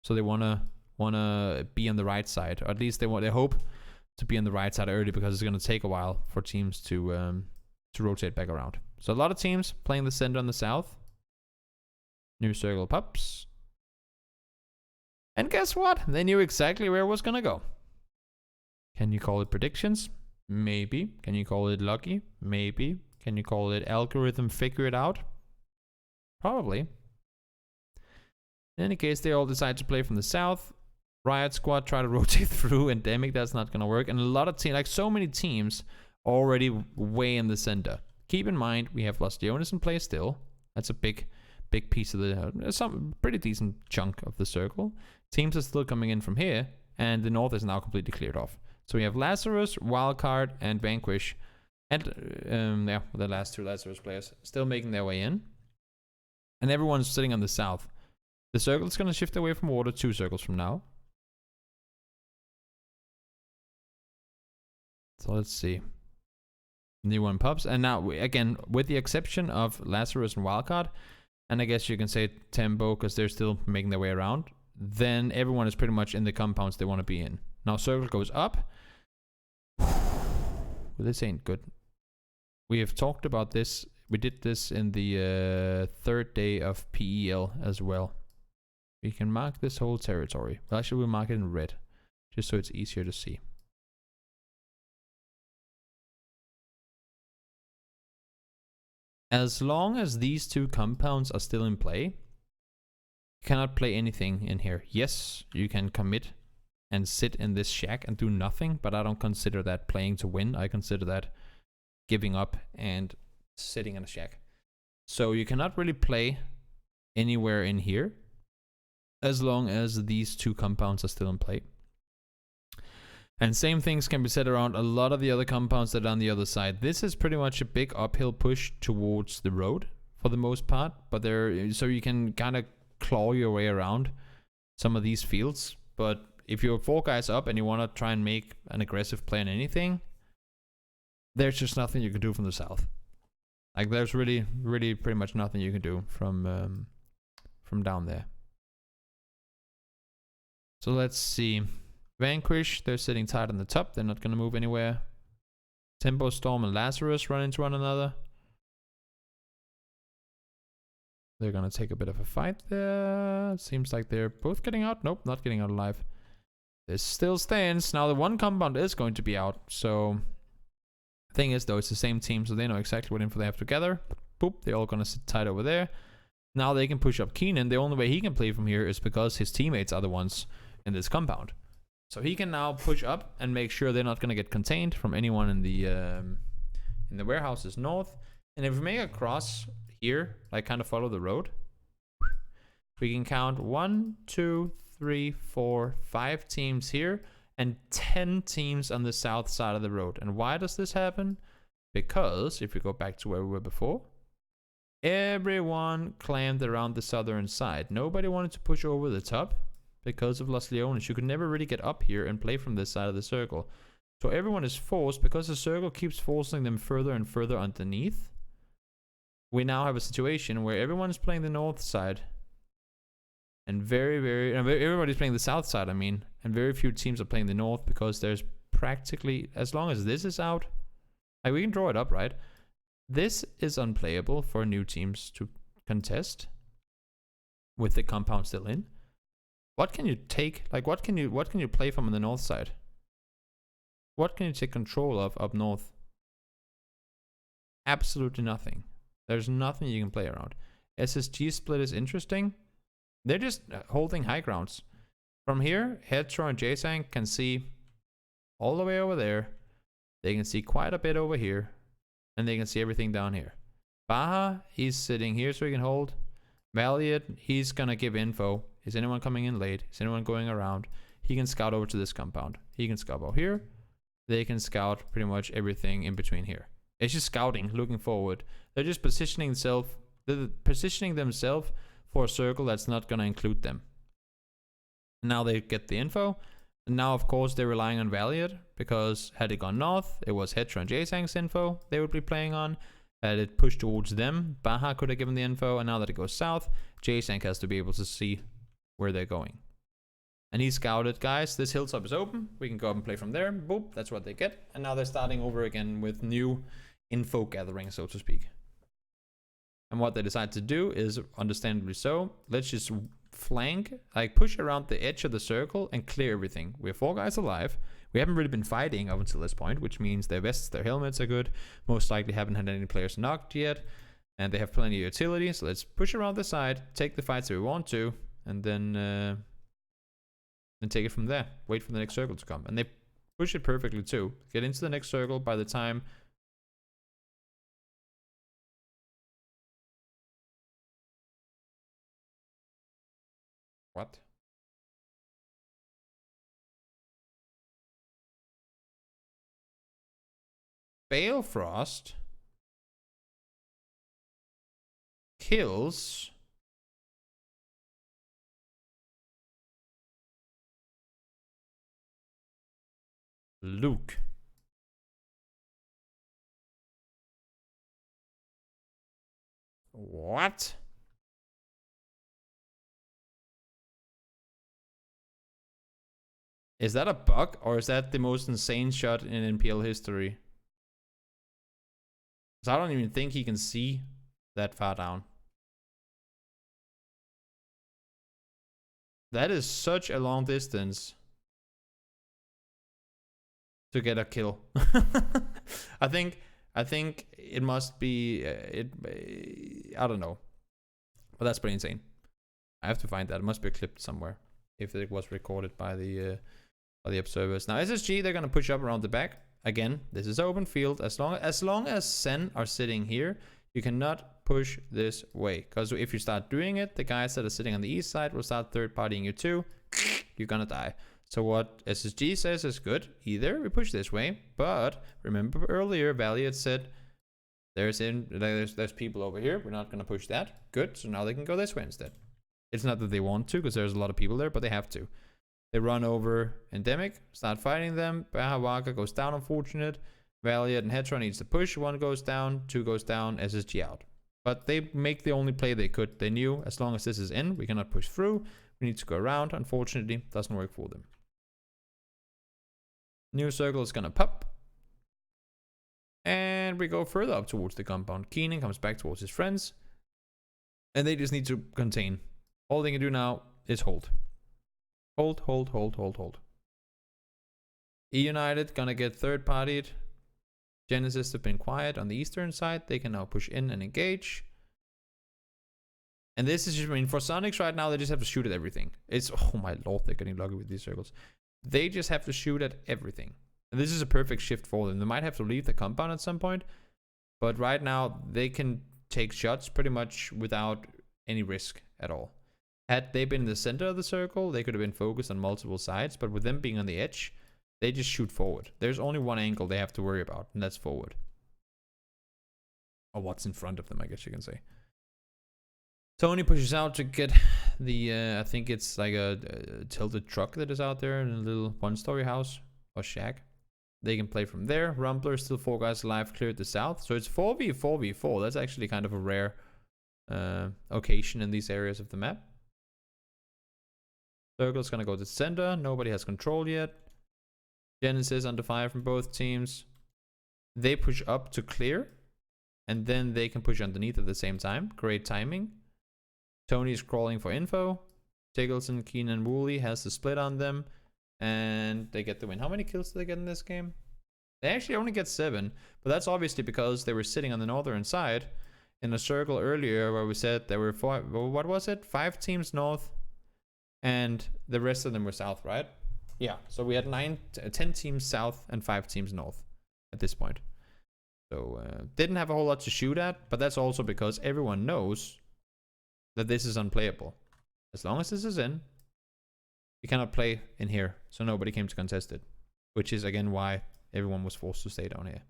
so they want to be on the right side, or at least they hope to be on the right side early, because it's going to take a while for teams to rotate back around. So a lot of teams playing the center on the south. New circle pups. And guess what? They knew exactly where it was going to go. Can you call it predictions? Maybe. Can you call it lucky? Maybe. Can you call it algorithm figure it out? Probably. In any case, they all decide to play from the south. Riot Squad try to rotate through. Endemic, that's not going to work. And a lot of teams, like so many teams, already way in the center. Keep in mind, we have Los Leones in play still. That's a big piece of the, some pretty decent chunk of the circle. Teams are still coming in from here, and the north is now completely cleared off. So we have Lazarus, Wildcard, and Vanquish, and yeah, the last 2 Lazarus players still making their way in. And everyone's sitting on the south. The circle is going to shift away from water 2 circles from now. So let's see. New one pubs. And now, again, with the exception of Lazarus and Wildcard, and I guess you can say Tembo because they're still making their way around, then everyone is pretty much in the compounds they want to be in. Now circle goes up. Well, this ain't good. We have talked about this. We did this in the 3rd day of PEL as well. We can mark this whole territory. Well, actually, we'll mark it in red, just so it's easier to see. As long as these 2 compounds are still in play, You cannot play anything in here. Yes, you can commit and sit in this shack and do nothing, but I don't consider that playing to win. I consider that giving up and sitting in a shack. So you cannot really play anywhere in here as long as these two compounds are still in play. And same things can be said around a lot of the other compounds that are on the other side. This is pretty much a big uphill push towards the road for the most part, but so you can kind of claw your way around some of these fields. But if you're 4 guys up and you want to try and make an aggressive play on anything, there's just nothing you can do from the south. Like there's really pretty much nothing you can do from down there. So let's see. Vanquish, they're sitting tight on the top. They're not going to move anywhere. Tempo Storm and Lazarus run into one another. They're going to take a bit of a fight there. Seems like they're both getting out. Nope, not getting out alive. This still stands. Now the one compound is going to be out. So thing is though, it's the same team, so they know exactly what info they have together. Boop, they're all going to sit tight over there. Now they can push up Keenan. The only way he can play from here is because his teammates are the ones in this compound. So he can now push up and make sure they're not going to get contained from anyone in the warehouses north. And if we make a cross here, like kind of follow the road, we can count 1, 2, 3, 4, 5 teams here and 10 teams on the south side of the road. And why does this happen? Because if we go back to where we were before, everyone clamped around the southern side. Nobody wanted to push over the top because of Los Leones. You could never really get up here and play from this side of the circle. So everyone is forced, because the circle keeps forcing them further and further underneath. We now have a situation where everyone's playing the north side. And everybody's playing the south side, I mean. And very few teams are playing the north because there's practically, as long as this is out, like we can draw it up, right? This is unplayable for new teams to contest with the compound still in. What can you take? Like what can you play from on the north side? What can you take control of up north? Absolutely nothing. There's nothing you can play around. SSG split is interesting. They're just holding high grounds. From here, Hetro and Jasang can see all the way over there. They can see quite a bit over here. And they can see everything down here. Baja, he's sitting here so he can hold. Valiant, he's gonna give info. Is anyone coming in late? Is anyone going around? He can scout over to this compound. He can scout over here. They can scout pretty much everything in between here. It's just scouting, looking forward. They're just positioning themselves for a circle that's not gonna include them. Now they get the info. And now, of course, they're relying on Valiant, because had it gone north, it was Hetro and Jasang's info they would be playing on. Had it pushed towards them, Baja could have given the info, and now that it goes south, Jasang has to be able to see where they're going. And he scouted, guys, this hilltop is open, we can go up and play from there. Boop, that's what they get. And now they're starting over again with new info gathering, so to speak. And what they decide to do is, understandably so, let's just flank, like push around the edge of the circle and clear everything. We're 4 guys alive. We haven't really been fighting up until this point, which means their vests, their helmets are good. Most likely haven't had any players knocked yet. And they have plenty of utility. So let's push around the side, take the fights that we want to, and then take it from there. Wait for the next circle to come. And they push it perfectly too. Get into the next circle by the time... What? Balefrost kills Luke. What? Is that a bug, or is that the most insane shot in NPL history? So I don't even think he can see that far down. That is such a long distance to get a kill. I think it must be I don't know, but that's pretty insane. I have to find that. It must be clipped somewhere if it was recorded by the observers. Now SSG, they're gonna push up around the back. Again, this is open field. As long as Sen are sitting here, you cannot push this way. Because if you start doing it, the guys that are sitting on the east side will start third partying you too. You're gonna die. So what SSG says is good. Either we push this way, but remember earlier Valley had said there's people over here. We're not gonna push that. Good. So now they can go this way instead. It's not that they want to, because there's a lot of people there, but they have to. They run over Endemic, start fighting them. Bahawaka goes down, unfortunate. Valiant and Hetra needs to push. 1 goes down, 2 goes down, SSG out. But they make the only play they could. They knew as long as this is in, we cannot push through. We need to go around. Unfortunately, doesn't work for them. New circle is gonna pop. And we go further up towards the compound. Keenan comes back towards his friends. And they just need to contain. All they can do now is hold. Hold, hold, hold, hold, hold. E United gonna get third partied. Genesis have been quiet on the eastern side. They can now push in and engage. And this is just, I mean, for Sonics right now, they just have to shoot at everything. It's, oh my lord, they're getting lucky with these circles. They just have to shoot at everything. And this is a perfect shift for them. They might have to leave the compound at some point. But right now, they can take shots pretty much without any risk at all. Had they been in the center of the circle, they could have been focused on multiple sides. But with them being on the edge, they just shoot forward. There's only one angle they have to worry about, and that's forward. Or what's in front of them, I guess you can say. Tony pushes out to get the, I think it's like a tilted truck that is out there in a little one-story house or shack. They can play from there. Rumbler, still 4 guys alive, cleared the south. So it's 4v4v4. That's actually kind of a rare occasion in these areas of the map. Circle's gonna go to the center. Nobody has control yet. Genesis under fire from both teams. They push up to clear. And then they can push underneath at the same time. Great timing. Tony's crawling for info. Tiggleson, Keenan, Woolley has the split on them. And they get the win. How many kills do they get in this game? They actually only get 7. But that's obviously because they were sitting on the northern side. In a circle earlier where we said there were 4, what was it? 5 teams north. And the rest of them were south, right? Yeah, so we had 10 teams south and 5 teams north at this point. So didn't have a whole lot to shoot at, but that's also because everyone knows that this is unplayable. As long as this is in, you cannot play in here, so nobody came to contest it. Which is again why everyone was forced to stay down here.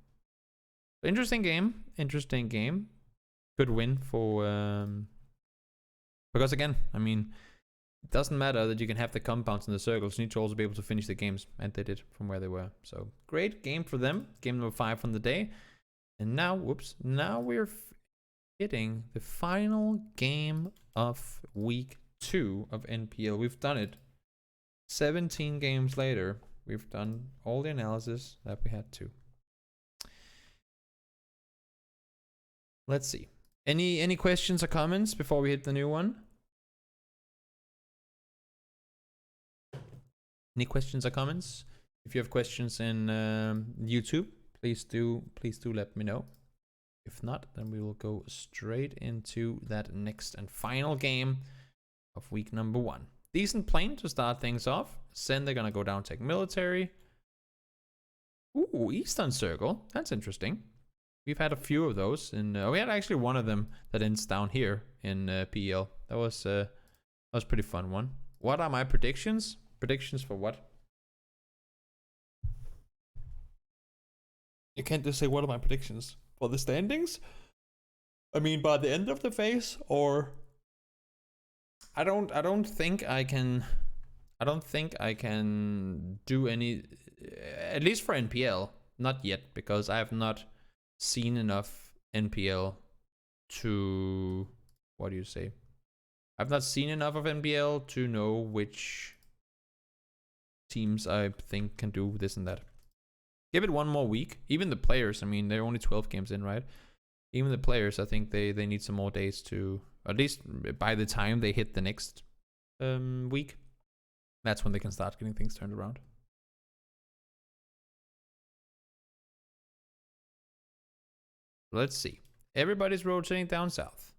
Interesting game, interesting game. Good win for because again, I mean, it doesn't matter that you can have the compounds and the circles. You need to also be able to finish the games. And they did from where they were. So great game for them. Game number 5 on the day. And now, whoops. Now we're hitting the final game of week 2 of NPL. We've done it. 17 games later. We've done all the analysis that we had to. Let's see. Any questions or comments before we hit the new one? Any questions or comments? If you have questions in YouTube, please do let me know. If not, then we will go straight into that next and final game of week number 1. Decent plane to start things off. Then they're gonna go down, take military. Ooh, Eastern Circle. That's interesting. We've had a few of those. We had actually one of them that ends down here in PL. That was a pretty fun one. What are my predictions? Predictions for what? You can't just say what are my predictions for the standings? I mean, by the end of the phase, or I don't think I can do any, at least for NPL, not yet, because I have not seen enough NPL to, what do you say? I've not seen enough of NPL to know which teams I think can do this and that. Give it one more week. Even the players, I mean, they're only 12 games in, right? Even the players, I think they need some more days to, at least by the time they hit the next week, that's when they can start getting things turned around. Let's see. Everybody's rotating down south.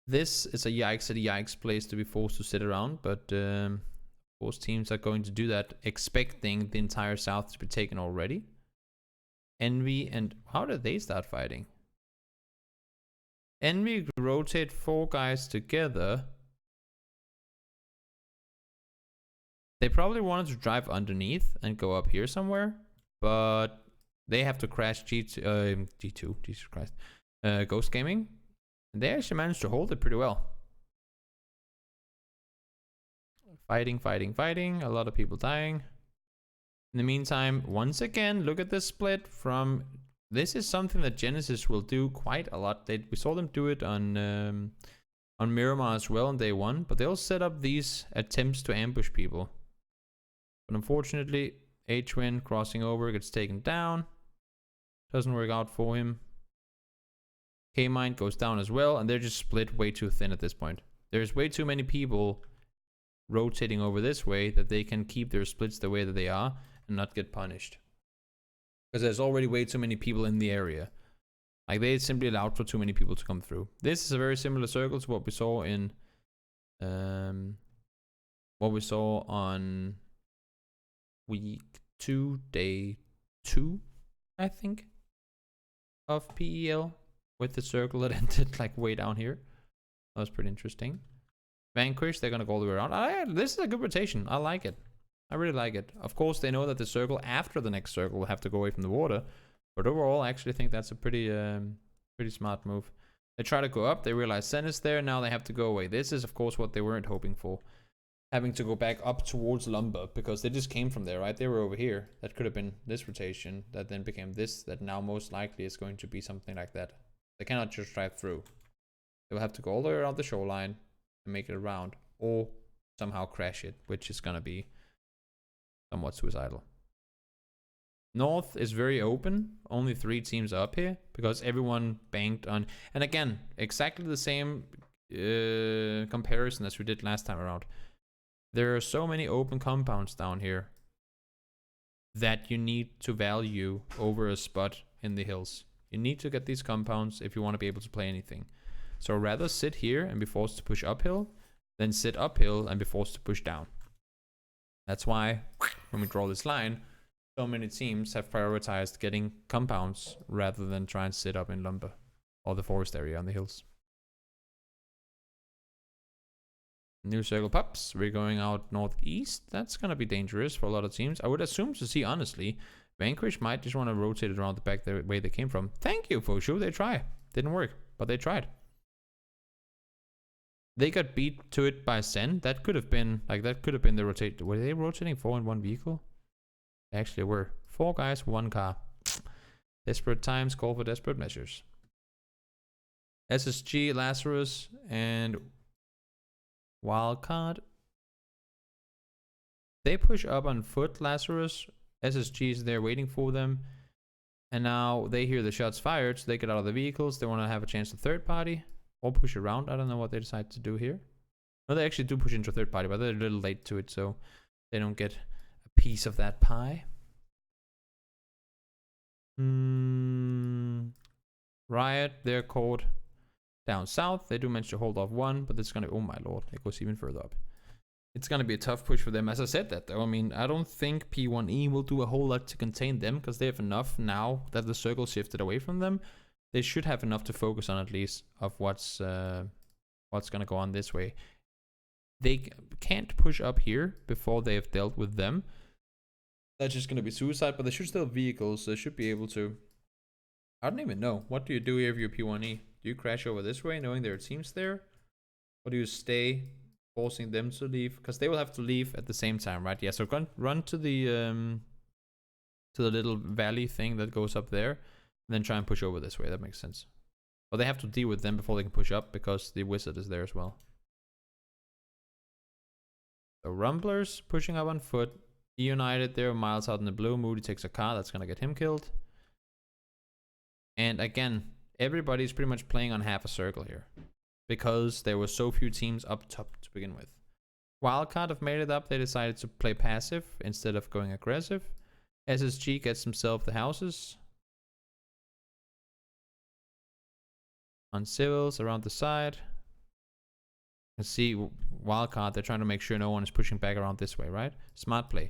This is a yikes at a yikes place to be forced to sit around, but most teams are going to do that, expecting the entire south to be taken already. Envy and how did they start fighting? Envy rotate 4 guys together. They probably wanted to drive underneath and go up here somewhere, but they have to crash G2, Jesus Christ, Ghost Gaming. And they actually managed to hold it pretty well. Fighting, fighting, fighting. A lot of people dying. In the meantime, once again, look at this split from... This is something that Genesis will do quite a lot. We saw them do it on Miramar as well on day 1, but they'll set up these attempts to ambush people. But unfortunately, H-Win crossing over gets taken down. Doesn't work out for him. K-Mind goes down as well, and they're just split way too thin at this point. There's way too many people rotating over this way that they can keep their splits the way that they are and not get punished. Because there's already way too many people in the area. Like, they simply allowed for too many people to come through. This is a very similar circle to what we saw in... what we saw on week 2, day 2, I think, of PEL. With the circle that ended like way down here. That was pretty interesting. Vanquish, they're gonna go all the way around. This is a good rotation. I like it. I really like it. Of course, they know that the circle after the next circle will have to go away from the water. But overall, I actually think that's a pretty smart move. They try to go up. They realize Sen is there. Now they have to go away. This is, of course, what they weren't hoping for. Having to go back up towards Lumber. Because they just came from there, right? They were over here. That could have been this rotation. That then became this. That now most likely is going to be something like that. They cannot just drive through. They will have to go all the way around the shoreline and make it around, or somehow crash it, which is gonna be somewhat suicidal. North is very open. Only 3 teams up here because everyone banked on, and again, exactly the same comparison as we did last time around. There are so many open compounds down here that you need to value over a spot in the hills. You need to get these compounds if you want to be able to play anything. So rather sit here and be forced to push uphill than sit uphill and be forced to push down. That's why when we draw this line, so many teams have prioritized getting compounds rather than try and sit up in Lumber or the forest area on the hills. New circle pops. We're going out northeast. That's going to be dangerous for a lot of teams. I would assume to see, honestly, Vanquish might just want to rotate it around the back the way they came from. Thank you, Foshu. They try. Didn't work, but they tried. They got beat to it by Sen. That could have been, like, that could have been the rotate. Were they rotating 4 in 1 vehicle? They actually were. 4 guys, 1 car. Desperate times call for desperate measures. SSG, Lazarus, and Wildcard. They push up on foot, Lazarus. SSG is there waiting for them. And now they hear the shots fired, so they get out of the vehicles. They want to have a chance to third party or push around. I don't know what they decide to do here. No, they actually do push into third party, but they're a little late to it, so they don't get a piece of that pie. Riot, they're caught down south. They do manage to hold off 1, but it's gonna, oh my lord, it goes even further up. It's going to be a tough push for them. As I said that, though, I mean, I don't think P1E will do a whole lot to contain them because they have enough now that the circle shifted away from them. They should have enough to focus on at least of what's going to go on this way. They can't push up here before they have dealt with them. That's just going to be suicide, but they should still have vehicles, so they should be able to. I don't even know. What do you do here if you're P1E? Do you crash over this way knowing there are teams there? Or do you stay, forcing them to leave? Because they will have to leave at the same time, right? Yeah, so run to the little valley thing that goes up there, and then try and push over this way. That makes sense. But they have to deal with them before they can push up because the wizard is there as well. So Rumblers pushing up on foot. United, they're miles out in the blue. Moody takes a car. That's going to get him killed. And again, everybody's pretty much playing on half a circle here because there were so few teams up top to begin with. Wildcard have made it up. They decided to play passive instead of going aggressive. SSG gets himself the houses. On civils around the side. Let's see, wildcard, they're trying to make sure no one is pushing back around this way, right? Smart play.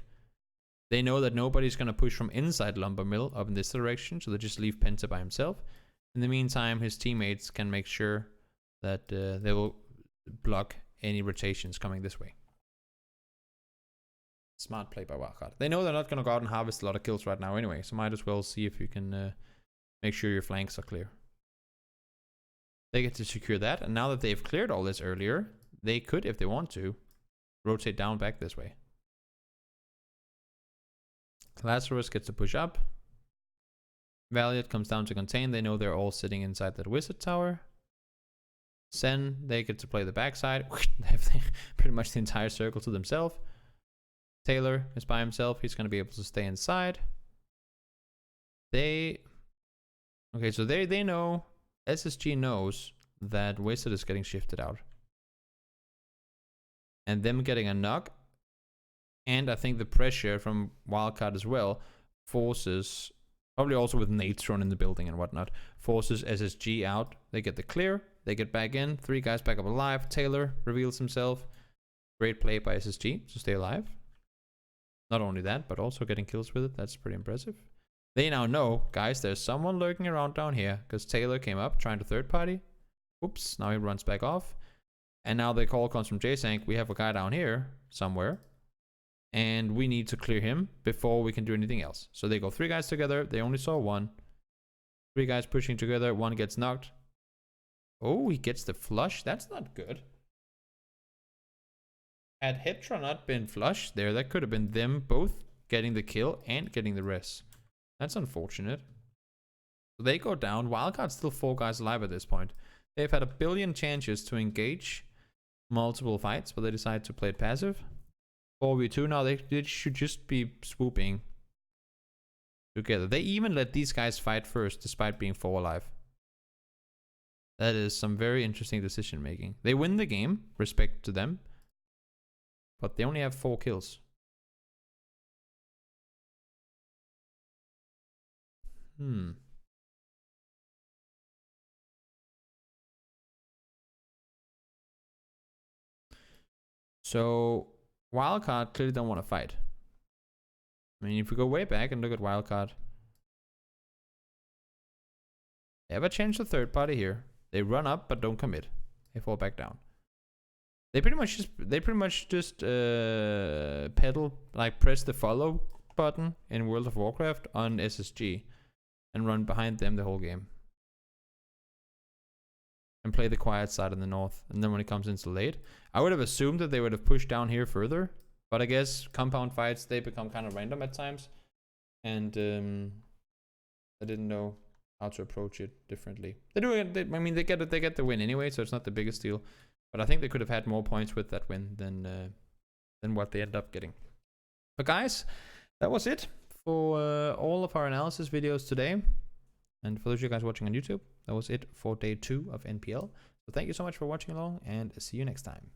They know that nobody's going to push from inside Lumber Mill up in this direction, so they just leave Penta by himself. In the meantime, his teammates can make sure that they will block any rotations coming this way. Smart play by wildcard. They know they're not going to go out and harvest a lot of kills right now anyway, so might as well see if you can make sure your flanks are clear. They get to secure that, and now that they've cleared all this earlier, they could, if they want to, rotate down back this way. Lazarus gets to push up. Valiant comes down to contain. They know they're all sitting inside that wizard tower. Sen, they get to play the backside. They have pretty much the entire circle to themselves. Taylor is by himself. He's going to be able to stay inside. Okay, so they know, SSG knows that wizard is getting shifted out. And them getting a knock, and I think the pressure from wildcard as well, forces, probably also with nades thrown in the building and whatnot, forces SSG out. They get the clear, they get back in, 3 guys back up alive. Taylor reveals himself. Great play by SSG to stay alive. Not only that, but also getting kills with it. That's pretty impressive. They now know, guys, there's someone lurking around down here, because Taylor came up trying to third party. Oops, now he runs back off. And now the call comes from JSank. We have a guy down here somewhere, and we need to clear him before we can do anything else. So they go 3 guys together. They only saw 1. 3 guys pushing together. 1 gets knocked. Oh, he gets the flush. That's not good. Had Hetra not been flushed there, that could have been them both getting the kill and getting the res. That's unfortunate. So they go down. Wildcard's still 4 guys alive at this point. They've had a billion chances to engage multiple fights, but they decide to play it passive. 4v2 now. They should just be swooping together. They even let these guys fight first despite being 4 alive. That is some very interesting decision making. They win the game, respect to them, but they only have 4 kills. So wildcard clearly don't want to fight. I mean, if we go way back and look at wildcard, they have a chance to third party here. They run up but don't commit. They fall back down. They pretty much just pedal, like press the follow button in World of Warcraft on SSG and run behind them the whole game. And play the quiet side in the north. And then when it comes into late, I would have assumed that they would have pushed down here further. But I guess compound fights, they become kind of random at times. And I didn't know how to approach it differently. They do it. I mean, they get the win anyway, so it's not the biggest deal. But I think they could have had more points with that win than what they ended up getting. But guys, that was it for all of our analysis videos today. And for those of you guys watching on YouTube, that was it for day 2 of NPL. So thank you so much for watching along, and see you next time.